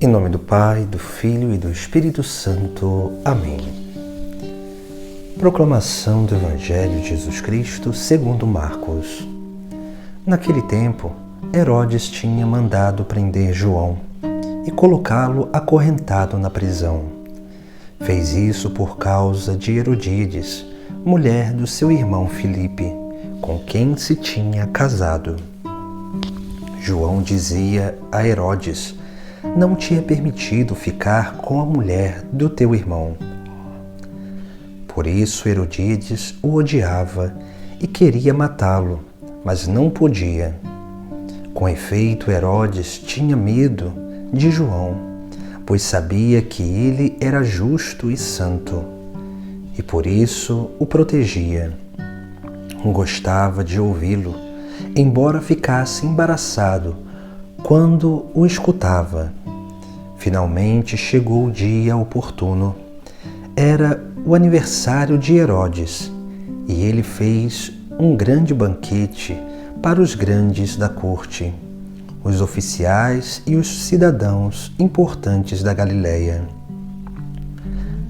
Em nome do Pai, do Filho e do Espírito Santo. Amém. Proclamação do Evangelho de Jesus Cristo segundo Marcos. Naquele tempo, Herodes tinha mandado prender João e colocá-lo acorrentado na prisão. Fez isso por causa de Herodíades, mulher do seu irmão Filipe, com quem se tinha casado. João dizia a Herodes: não te é permitido ficar com a mulher do teu irmão. Por isso Herodíades o odiava e queria matá-lo, mas não podia. Com efeito, Herodes tinha medo de João, pois sabia que ele era justo e santo, e por isso o protegia. Gostava de ouvi-lo, embora ficasse embaraçado quando o escutava. Finalmente chegou o dia oportuno. Era o aniversário de Herodes, e ele fez um grande banquete para os grandes da corte, os oficiais e os cidadãos importantes da Galileia.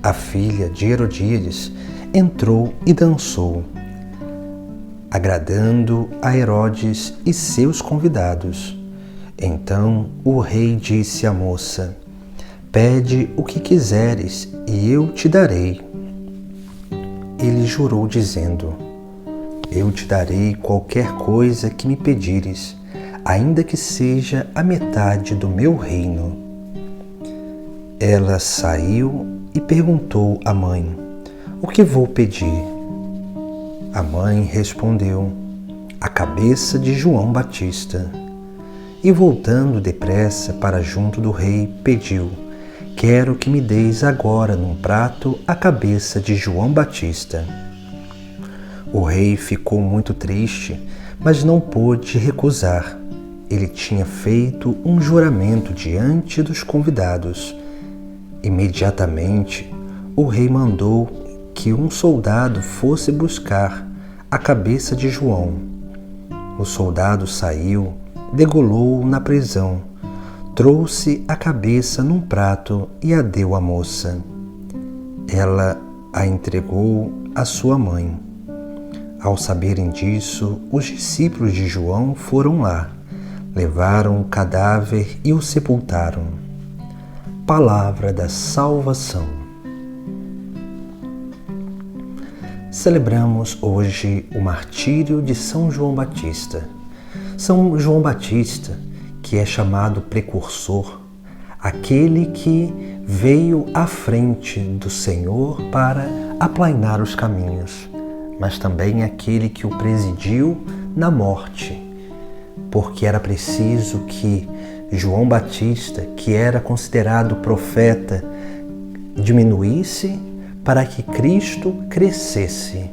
A filha de Herodíades entrou e dançou, agradando a Herodes e seus convidados. Então o rei disse à moça: pede o que quiseres e eu te darei. Ele jurou dizendo: eu te darei qualquer coisa que me pedires, ainda que seja a metade do meu reino. Ela saiu e perguntou à mãe: o que vou pedir? A mãe respondeu: a cabeça de João Batista. E voltando depressa para junto do rei, pediu: quero que me deis agora num prato a cabeça de João Batista. O rei ficou muito triste, mas não pôde recusar. Ele tinha feito um juramento diante dos convidados. Imediatamente, o rei mandou que um soldado fosse buscar a cabeça de João. O soldado saiu, degolou-o na prisão, trouxe a cabeça num prato e a deu à moça. Ela a entregou à sua mãe. Ao saberem disso, os discípulos de João foram lá, levaram o cadáver e o sepultaram. Palavra da salvação. Celebramos hoje o martírio de São João Batista. São João Batista, que é chamado precursor, aquele que veio à frente do Senhor para aplainar os caminhos, mas também aquele que o presidiu na morte, porque era preciso que João Batista, que era considerado profeta, diminuísse para que Cristo crescesse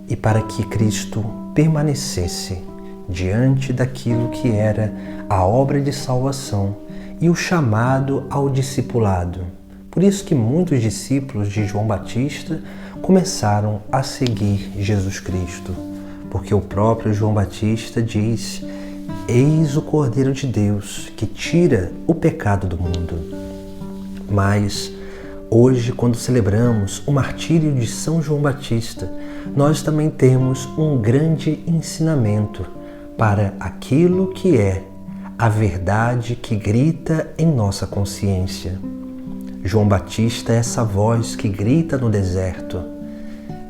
e para que Cristo permanecesse diante daquilo que era a obra de salvação e o chamado ao discipulado. Por isso que muitos discípulos de João Batista começaram a seguir Jesus Cristo, porque o próprio João Batista diz: eis o Cordeiro de Deus que tira o pecado do mundo. Mas hoje, quando celebramos o martírio de São João Batista, nós também temos um grande ensinamento para aquilo que é a verdade que grita em nossa consciência. João Batista é essa voz que grita no deserto,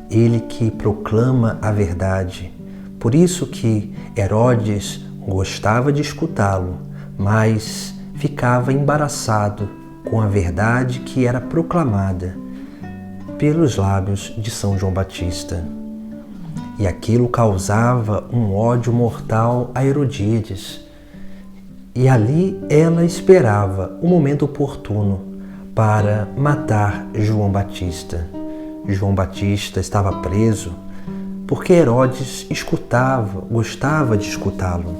ele que proclama a verdade. Por isso que Herodes gostava de escutá-lo, mas ficava embaraçado com a verdade que era proclamada pelos lábios de São João Batista. E aquilo causava um ódio mortal a Herodíades. E ali ela esperava o momento oportuno para matar João Batista. João Batista estava preso porque Herodes gostava de escutá-lo.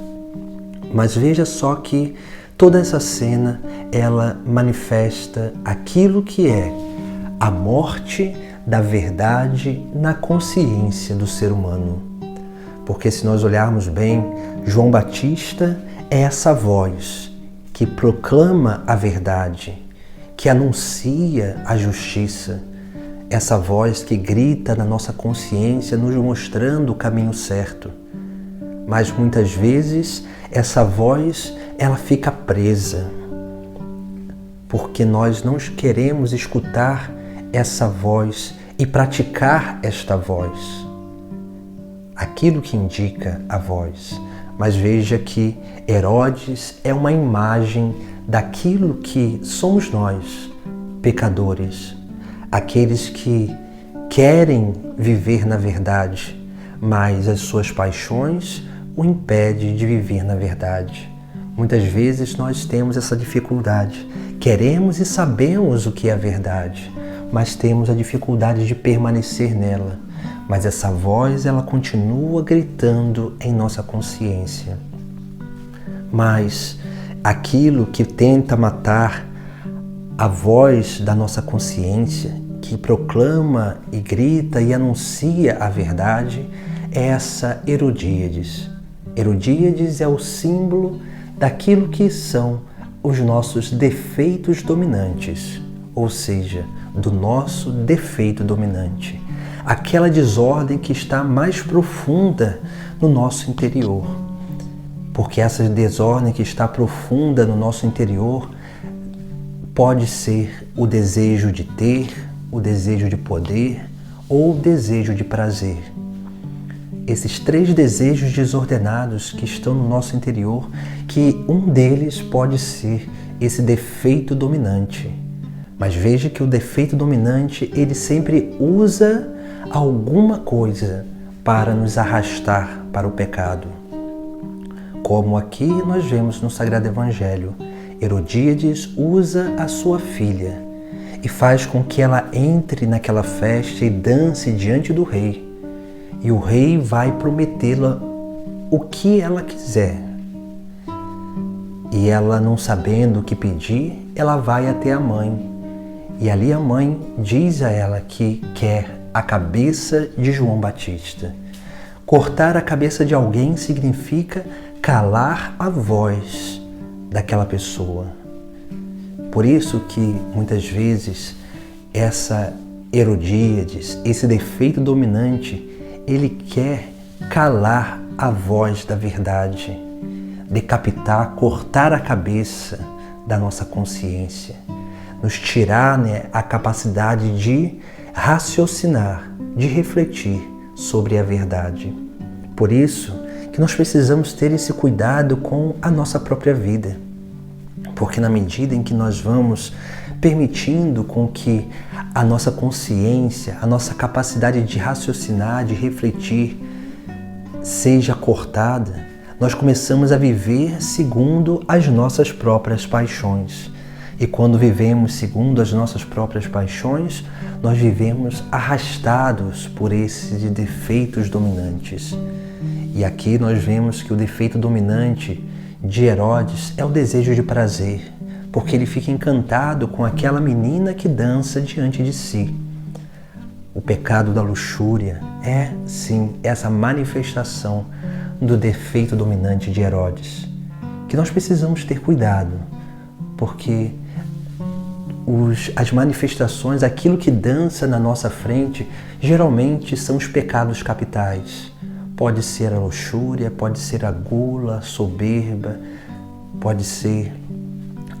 Mas veja só que toda essa cena, ela manifesta aquilo que é a morte da verdade na consciência do ser humano. Porque se nós olharmos bem, João Batista é essa voz que que proclama a verdade, que anuncia a justiça, essa voz que grita na nossa consciência, nos mostrando o caminho certo. Mas muitas vezes essa voz, ela fica presa, porque nós não queremos escutar essa voz e praticar esta voz, aquilo que indica a voz. Mas veja que Herodes é uma imagem daquilo que somos nós, pecadores, aqueles que querem viver na verdade, mas as suas paixões o impedem de viver na verdade. Muitas vezes nós temos essa dificuldade. Queremos e sabemos o que é a verdade, mas temos a dificuldade de permanecer nela. Mas essa voz, ela continua gritando em nossa consciência. Mas aquilo que tenta matar a voz da nossa consciência, que proclama e grita e anuncia a verdade, é essa Herodíades. Herodíades é o símbolo daquilo que são os nossos defeitos dominantes, ou seja, do nosso defeito dominante. Aquela desordem que está mais profunda no nosso interior. Porque essa desordem que está profunda no nosso interior pode ser o desejo de ter, o desejo de poder ou o desejo de prazer. Esses três desejos desordenados que estão no nosso interior, que um deles pode ser esse defeito dominante. Mas veja que o defeito dominante, ele sempre usa alguma coisa para nos arrastar para o pecado. Como aqui nós vemos no Sagrado Evangelho, Herodíades usa a sua filha e faz com que ela entre naquela festa e dance diante do rei. E o rei vai prometê-la o que ela quiser. E ela, não sabendo o que pedir, ela vai até a mãe. E ali a mãe diz a ela que quer a cabeça de João Batista. Cortar a cabeça de alguém significa calar a voz daquela pessoa. Por isso que muitas vezes essa Herodíades, esse defeito dominante, ele quer calar a voz da verdade, decapitar, cortar a cabeça da nossa consciência, nos tirar, a capacidade de raciocinar, de refletir sobre a verdade. Por isso que nós precisamos ter esse cuidado com a nossa própria vida, porque na medida em que nós vamos permitindo com que a nossa consciência, a nossa capacidade de raciocinar, de refletir, seja cortada, nós começamos a viver segundo as nossas próprias paixões. E quando vivemos segundo as nossas próprias paixões, nós vivemos arrastados por esses defeitos dominantes. E aqui nós vemos que o defeito dominante de Herodes é o desejo de prazer, porque ele fica encantado com aquela menina que dança diante de si. O pecado da luxúria é, sim, essa manifestação do defeito dominante de Herodes, que nós precisamos ter cuidado, porque as manifestações, aquilo que dança na nossa frente, geralmente são os pecados capitais. Pode ser a luxúria, pode ser a gula, a soberba, pode ser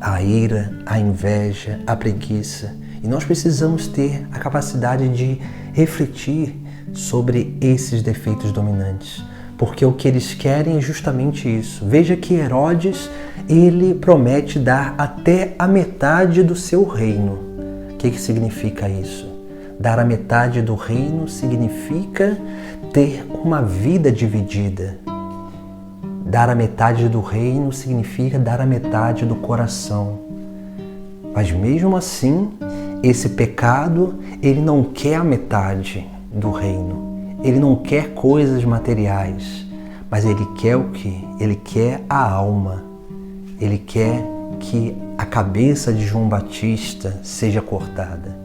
a ira, a inveja, a preguiça. E nós precisamos ter a capacidade de refletir sobre esses defeitos dominantes, porque o que eles querem é justamente isso. Veja que Herodes, ele promete dar até a metade do seu reino. O que significa isso? Dar a metade do reino significa ter uma vida dividida. Dar a metade do reino significa dar a metade do coração. Mas mesmo assim, esse pecado, ele não quer a metade do reino. Ele não quer coisas materiais, mas ele quer o quê? Ele quer a alma. Ele quer que a cabeça de João Batista seja cortada.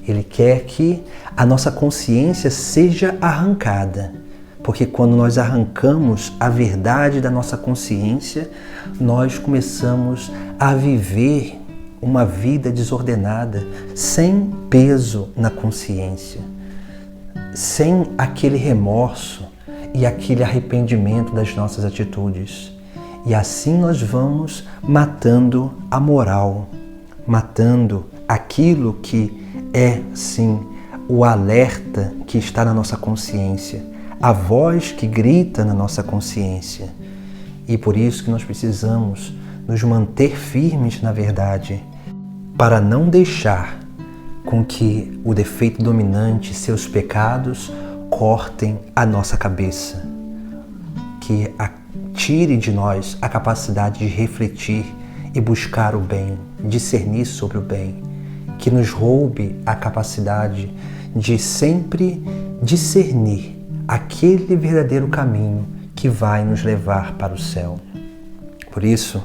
Ele quer que a nossa consciência seja arrancada, Porque quando nós arrancamos a verdade da nossa consciência, nós começamos a viver uma vida desordenada, sem peso na consciência, sem aquele remorso e aquele arrependimento das nossas atitudes. E assim nós vamos matando a moral, matando aquilo que é, sim, o alerta que está na nossa consciência, a voz que grita na nossa consciência. E por isso que nós precisamos nos manter firmes na verdade, para não deixar com que o defeito dominante, seus pecados, cortem a nossa cabeça, que tire de nós a capacidade de refletir e buscar o bem, discernir sobre o bem, que nos roube a capacidade de sempre discernir aquele verdadeiro caminho que vai nos levar para o céu. Por isso,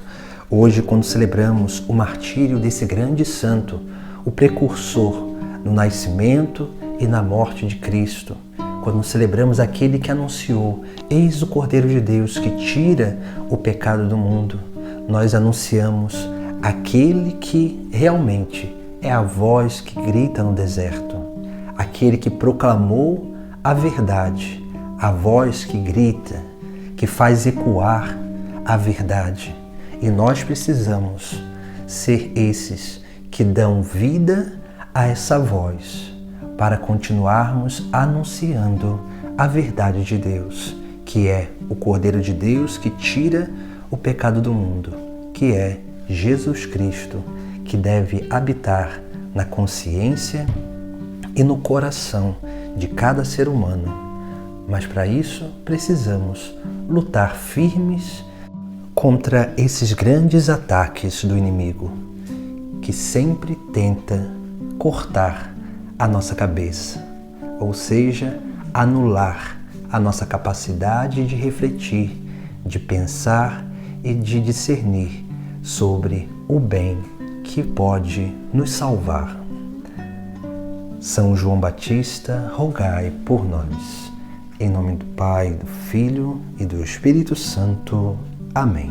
hoje, quando celebramos o martírio desse grande santo, o precursor no nascimento e na morte de Cristo, quando celebramos aquele que anunciou: eis o Cordeiro de Deus que tira o pecado do mundo, nós anunciamos aquele que realmente é a voz que grita no deserto, aquele que proclamou a verdade, a voz que grita, que faz ecoar a verdade. E nós precisamos ser esses que dão vida a essa voz, para continuarmos anunciando a verdade de Deus, que é o Cordeiro de Deus que tira o pecado do mundo, que é Jesus Cristo, que deve habitar na consciência e no coração de cada ser humano. Mas para isso precisamos lutar firmes contra esses grandes ataques do inimigo, que sempre tenta cortar a nossa cabeça, ou seja, anular a nossa capacidade de refletir, de pensar e de discernir sobre o bem que pode nos salvar. São João Batista, rogai por nós. Em nome do Pai, do Filho e do Espírito Santo. Amém.